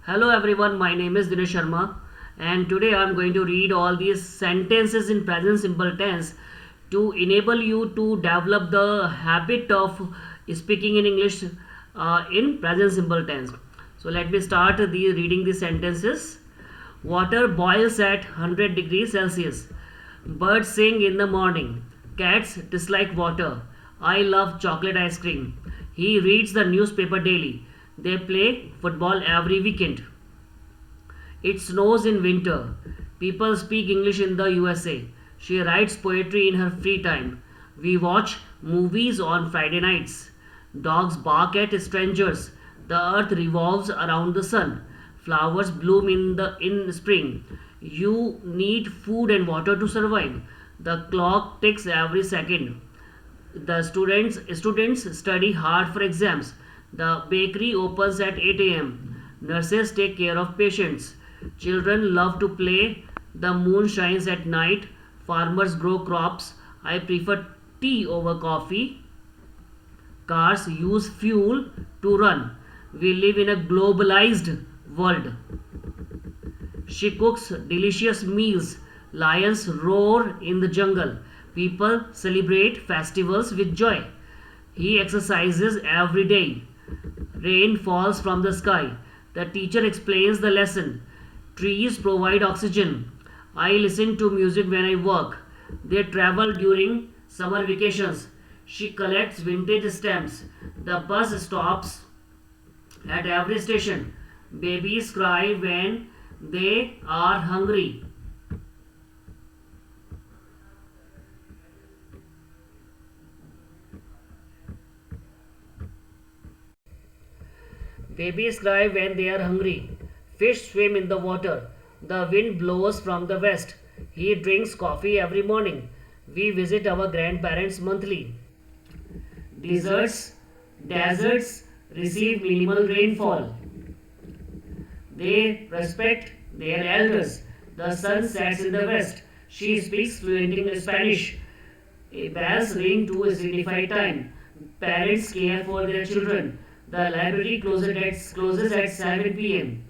Hello everyone, my name is Dinesh Sharma and today I am going to read all these sentences in present simple tense to enable you to develop the habit of speaking in English in present simple tense. So let me start reading the sentences. Water boils at 100 degrees Celsius. Birds sing in the morning. Cats dislike water. I love chocolate ice cream. He reads the newspaper daily. They play football every weekend. It snows in winter. People speak English in the USA. She writes poetry in her free time. We watch movies on Friday nights. Dogs bark at strangers. The earth revolves around the sun. Flowers bloom in spring. You need food and water to survive. The clock ticks every second. The students study hard for exams. The bakery opens at 8 a.m. Nurses take care of patients. Children love to play. The moon shines at night. Farmers grow crops. I prefer tea over coffee. Cars use fuel to run. We live in a globalized world. She cooks delicious meals. Lions roar in the jungle. People celebrate festivals with joy. He exercises every day. Rain falls from the sky. The teacher explains the lesson. Trees provide oxygen. I listen to music when I work. They travel during summer vacations. She collects vintage stamps. The bus stops at every station. Babies cry when they are hungry. Babies cry when they are hungry. Fish swim in the water. The wind blows from the west. He drinks coffee every morning. We visit our grandparents monthly. Deserts receive minimal rainfall. They respect their elders. The sun sets in the west. She speaks fluent in Spanish. Bells ring to a signified time. Parents care for their children. The library closes at 7 p.m.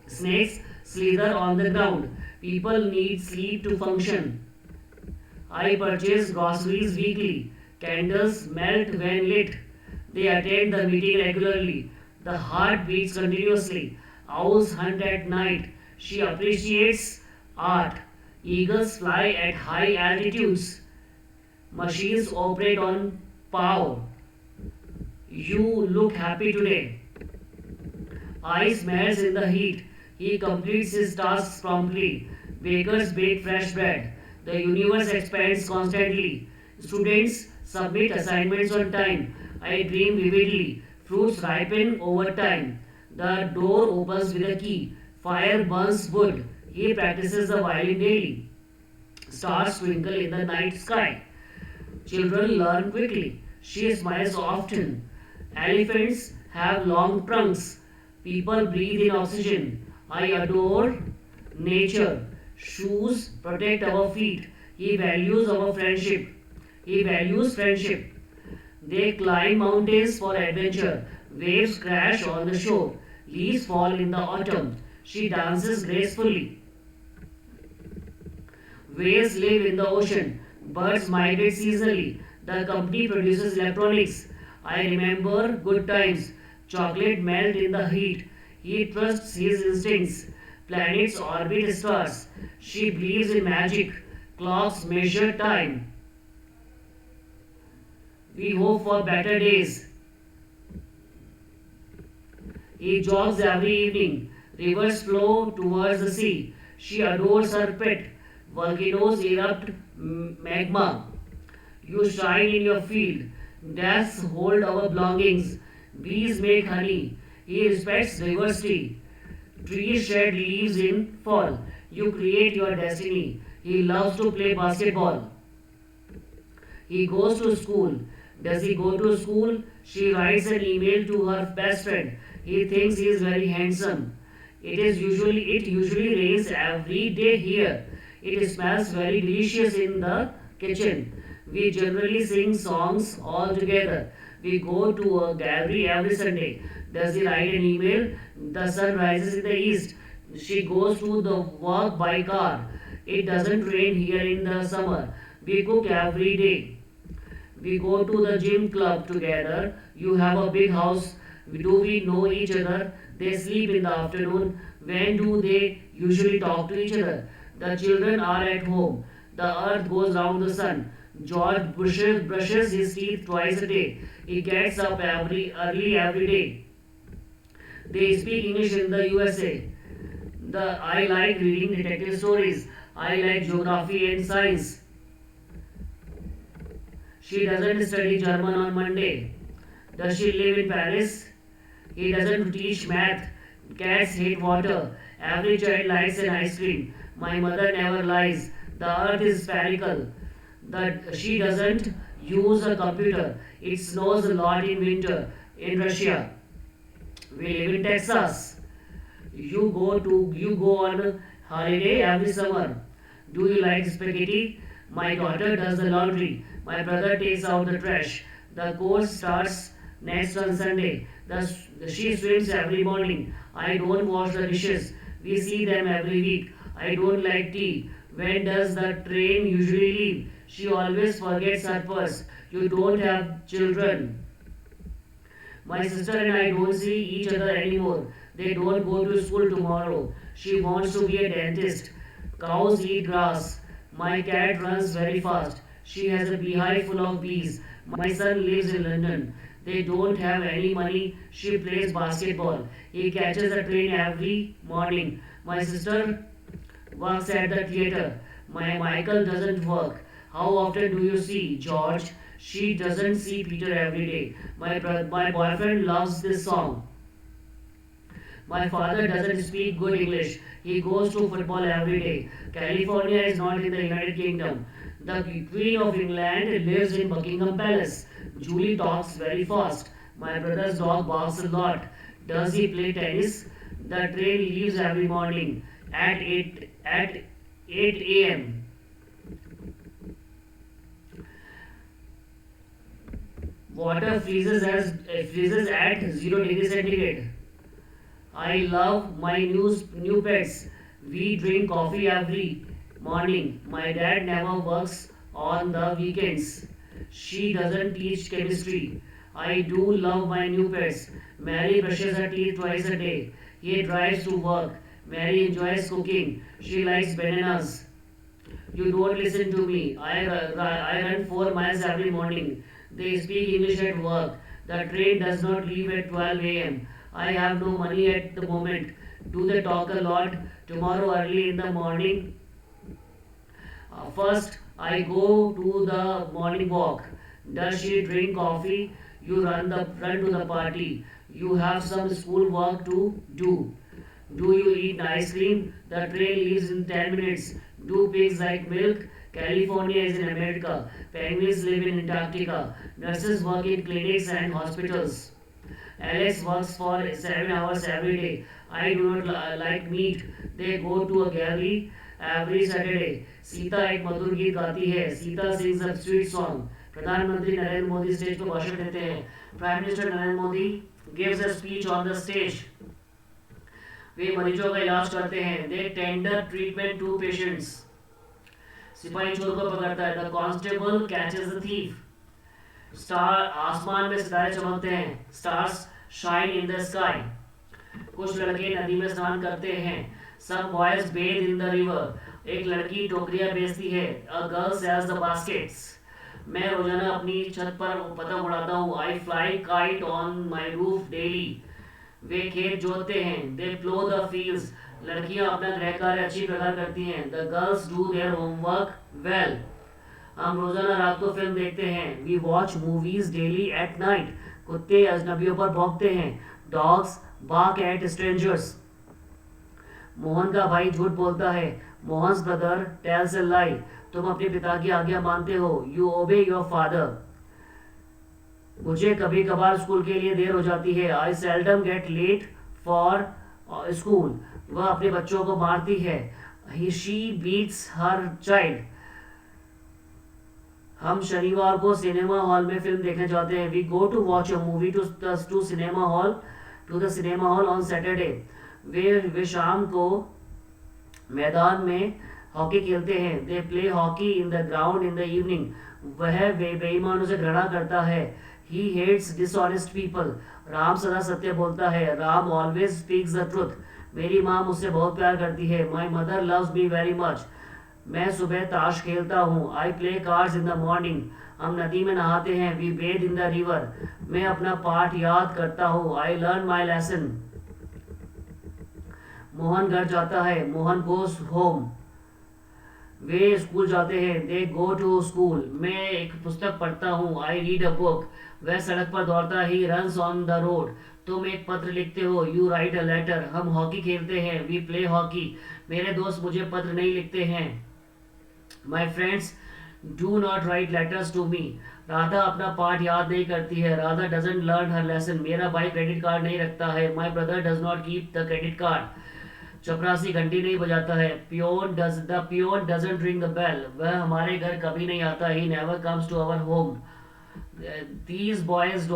Snakes slither on the ground. People need sleep to function. I purchase groceries weekly. Candles melt when lit. They attend the meeting regularly. The heart beats continuously. Owls hunt at night. She appreciates art. Eagles fly at high altitudes. Machines operate on power. You look happy today. Ice melts in the heat. He completes his tasks promptly. Bakers bake fresh bread. The universe expands constantly. Students submit assignments on time. I dream vividly. Fruits ripen over time. The door opens with a key. Fire burns wood. He practices the violin daily. Stars twinkle in the night sky. Children learn quickly. She smiles often. Elephants have long trunks. People breathe in oxygen. I adore nature. Shoes protect our feet. He values our friendship. He values friendship. They climb mountains for adventure. Waves crash on the shore. Leaves fall in the autumn. She dances gracefully. Whales live in the ocean. Birds migrate seasonally. The company produces electronics. I remember good times. Chocolate melt in the heat. He trusts his instincts. Planets orbit stars. She believes in magic. Clocks measure time. We hope for better days. He jogs every evening. Rivers flow towards the sea. She adores her pet. Volcanoes erupt magma. You shine in your field. Desks hold our belongings. Bees make honey. He respects diversity. Trees shed leaves in fall. You create your destiny. He loves to play basketball. He goes to school. Does he go to school? She writes an email to her best friend. He thinks he is very handsome. It usually rains every day here. It smells very delicious in the kitchen. We generally sing songs all together. We go to a gallery every Sunday. Does he write an email? The sun rises in the east. She goes to the work by car. It doesn't rain here in the summer. We cook every day. We go to the gym club together. You have a big house. Do we know each other? They sleep in the afternoon. When do they usually talk to each other? The children are at home. The earth goes round the sun. George brushes his teeth twice a day. He gets up early every day. They speak English in the USA. I like reading detective stories. I like geography and science. She doesn't study German on Monday. Does she live in Paris? He doesn't teach math. Cats hate water. Every child likes an ice cream. My mother never lies. The earth is spherical. She doesn't use a computer. It snows a lot in winter in Russia. We live in Texas. You go on holiday every summer. Do you like spaghetti? My daughter does the laundry. My brother takes out the trash. The course starts next on Sunday. She swims every morning. I don't wash the dishes. We see them every week. I don't like tea. When does the train usually leave? She always forgets her purse. You don't have children. My sister and I don't see each other anymore. They don't go to school tomorrow. She wants to be a dentist. Cows eat grass. My cat runs very fast. She has a beehive full of bees. My son lives in London. They don't have any money. She plays basketball. He catches a train every morning. My sister works at the theater. My Michael doesn't work. How often do you see George? She doesn't see Peter every day. My boyfriend loves this song. My father doesn't speak good English. He goes to football every day. California is not in the United Kingdom. The Queen of England lives in Buckingham Palace. Julie talks very fast. My brother's dog barks a lot. Does he play tennis? The train leaves every morning at 8 a.m. Water freezes at 0 degrees centigrade. I love my new pets. We drink coffee every morning. My dad never works on the weekends. She doesn't teach chemistry. I do love my new pets. Mary brushes her teeth twice a day. He drives to work. Mary enjoys cooking. She likes bananas. You don't listen to me. I run 4 miles every morning. They speak English at work. The train does not leave at 12 a.m. I have no money at the moment. Do they talk a lot? Tomorrow early in the morning. First, I go to the morning walk. Does she drink coffee? You run to the party. You have some school work to do. Do you eat ice cream? The train leaves in 10 minutes. Do pigs like milk? California is in America. Penguins live in Antarctica. Nurses work in clinics and hospitals. Alex works for 7 hours every day. I do not like meat. They go to a gallery every Saturday. Sita एक मधुर गीत गाती है. Sita sings a sweet song. प्रधानमंत्री Narendra Modi stage पर भाषण देते हैं. Prime Minister Narendra Modi gives a speech on the stage. वे मरीजों का इलाज करते हैं. They tender treatment to patients. सिपाही चोर को पकड़ता है. The constable catches the thief. Star आसमान में सितारे चमकते हैं. Stars shine in the sky. कुछ लड़के नदी में स्नान करते हैं. Some boys bathe in the river. एक लड़की टोकरियां बेचती है. A girl sells the baskets. मैं रोजाना अपनी छत पर पतंग उड़ाता हूँ. I fly kite on my roof daily. वे खेत जोतते हैं. They plow the fields. लड़कियां अपना गृह कार्य अच्छी प्रकार करती हैं. The girls do their homework well. हम रोजाना रात को फिल्म देखते हैं. We watch movies daily at night. कुत्ते अजनबियों पर भौंकते हैं. Dogs bark at strangers. Mohan का भाई झूठ बोलता है. मोहन्स ब्रदर टेल्स अ लाई. तुम अपने पिता की आज्ञा मानते हो. यू ओबे योर फादर. मुझे कभी कभार स्कूल के लिए देर हो जाती है. I seldom get late for school. वह अपने बच्चों को मारती है. She beats her child. हम शनिवार को सिनेमा हॉल में फिल्म देखने जाते हैं. We go to watch a movie to cinema hall to the cinema hall on Saturday. वे शाम को मैदान में हॉकी खेलते हैं। They play hockey in the ground in the evening. वह बेईमानों से घृणा करता है। He hates dishonest people. Ram सदा सत्य बोलता है। Ram always speaks the truth. मेरी माँ मुझसे बहुत प्यार करती है। My mother loves me very much. मैं सुबह ताश खेलता हूँ। I play cards in the morning. हम नदी में नहाते हैं। We bathe in the river. मैं अपना पाठ याद करता हूँ। I learn my lesson. Mohan घर जाता है। Mohan goes home. वे स्कूल जाते हैं। They go to school. मैं एक पुस्तक पढ़ता हूँ। I read a book. वह सड़क पर दौड़ता he runs on the road. तुम एक पत्र लिखते हो। You right a letter. हम हॉकी खेलते हैं। We play hockey. मेरे दोस्त मुझे पत्र नहीं लिखते हैं। My friends do not write letters to me. Radha अपना पाठ याद नहीं करती है। Radha doesn't learn her lesson. मेरा भाई क्रेडिट कार्ड नहीं रखता है। My brother does not keep the credit card. चपरासी घंटी नहीं बजाता है। Peon doesn't ring the bell. वह हमारे घर कभी नहीं आता। He never comes to our home. These boys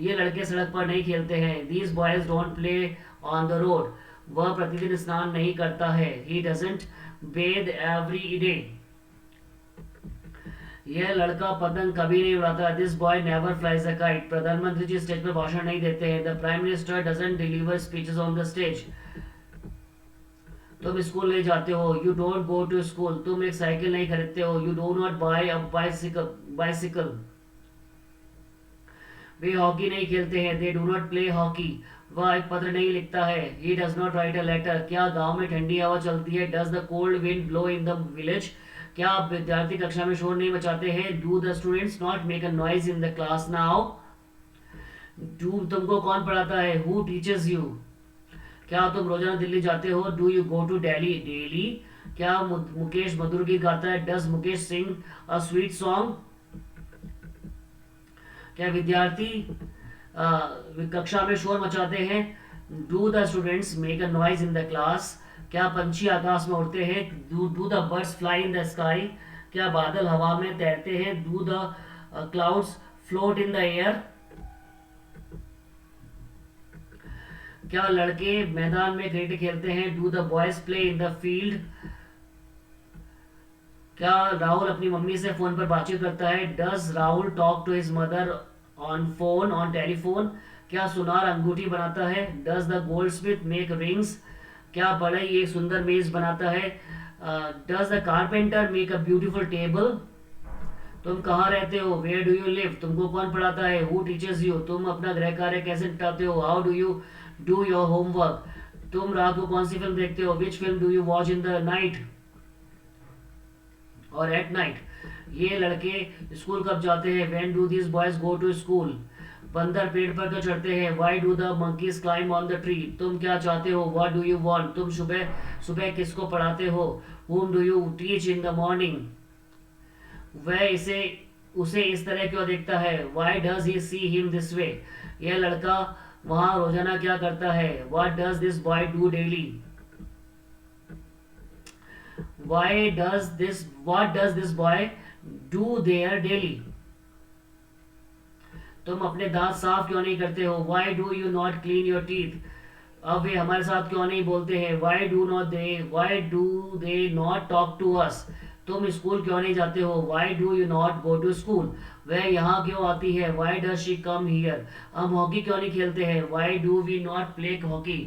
ये लड़के सड़क पर नहीं खेलते हैं। These boys don't play on the road. वह प्रतिदिन स्नान नहीं करता है। He doesn't bathe every day. यह लड़का पतंग कभी नहीं उड़ाता। This boy never flies a kite. प्रधानमंत्री जी स्टेज पर भाषण नहीं देते हैं। The prime minister doesn't deliver speeches on the stage. तुम स्कूल नहीं जाते हो। You don't go to school. तुम एक साइकिल नहीं खरीदते हो। You do not buy a bicycle. वे हॉकी नहीं खेलते हैं। They do not play hockey. वह एक पत्र नहीं लिखता है। He does not write a letter. क्या गांव में ठंडी हवा चलती है। Does the cold wind blow in the village. क्या विद्यार्थी कक्षा में शोर नहीं मचाते हैं। Do the students not make a noise in the class now. तुमको कौन पढ़ाता है। Who teaches you. क्या तुम रोजाना दिल्ली जाते हो। Do you go to Delhi daily. क्या मुकेश मधुर गीत गाता है। Does Mukesh sing a sweet song. क्या विद्यार्थी कक्षा में शोर मचाते हैं। Do the students make a noise in the class. क्या पंछी आकाश में उड़ते हैं। Do the birds fly in the sky. क्या बादल हवा में तैरते हैं। Do the clouds float in the air. क्या लड़के मैदान में क्रिकेट खेलते हैं। Do the boys play in the field. क्या राहुल अपनी मम्मी से फोन पर बातचीत करता है। Does Rahul talk to his mother on telephone. क्या सुनार अंगूठी बनाता है। Does the goldsmith make rings. क्या बढ़ई एक सुंदर मेज बनाता है। Does the carpenter make a beautiful table. तुम कहाँ रहते हो। Where do you live. तुमको कौन पढ़ाता है। Who teaches you. तुम अपना गृह कार्य कैसे निपटाते हो। How do you do your homework. तुम रात को कौन सी फिल्म देखते हो। Which film do you watch in the night और एट नाइट। ये लड़के स्कूल कब जाते हैं। When do this boys go to school. बंदर पेड़ पर क्यों चढ़ते हैं। Why do the monkeys climb on the tree. तुम क्या चाहते हो। What do you want. तुम सुबह सुबह किसको पढ़ाते हो। whom do you teach in the morning. वह उसे इस तरह क्यों देखता है। Why does he see him this way. यह लड़का वहां रोजाना क्या करता है। What does this boy do daily. what does this boy do there daily। तुम अपने दांत साफ क्यों नहीं करते हो। why do you not clean your teeth। अब वे हमारे साथ क्यों नहीं बोलते हैं। why do they not talk to us। तुम स्कूल क्यों नहीं जाते हो। why do you not go to school। वह यहाँ क्यों आती है। why does she come here। हम हॉकी क्यों नहीं खेलते हैं। why do we not play hockey।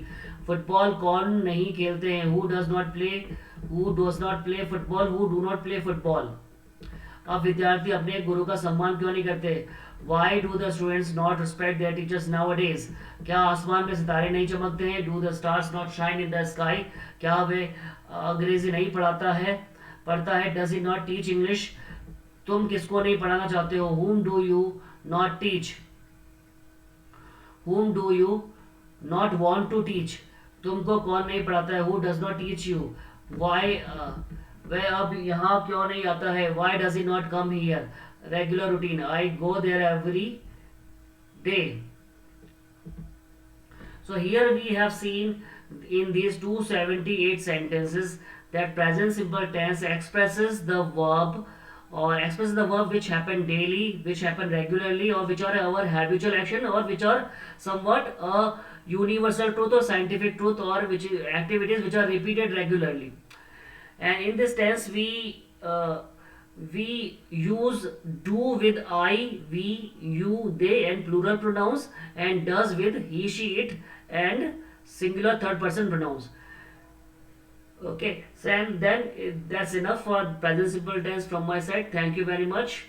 Football कौन नहीं खेलते हैं। who does not play football। who do not play football। अब विद्यार्थी अपने गुरु का सम्मान क्यों नहीं करते। why do the students not respect their teachers nowadays। क्या आसमान में सितारे नहीं चमकते हैं। do the stars not shine in the sky। क्या वे अंग्रेजी नहीं पढ़ता है। does he not teach English। तुम किसको नहीं पढ़ाना चाहते हो। whom do you not teach। whom do you not want to teach। तुमको कौन नहीं पढ़ाता है। who does not teach you। why वह अब यहाँ क्यों नहीं आता है। why does he not come here। regular routine I go there every day। so here we have seen in these 278 sentences that present simple tense expresses the verb which happen daily, which happen regularly, or which are our habitual action, or which are somewhat universal truth or scientific truth, or which activities which are repeated regularly. And in this tense we use do with I, we, you, they, and plural pronouns, and does with he, she, it, and singular third person pronouns. Okay, so and then that's enough for present simple tense from my side. Thank you very much.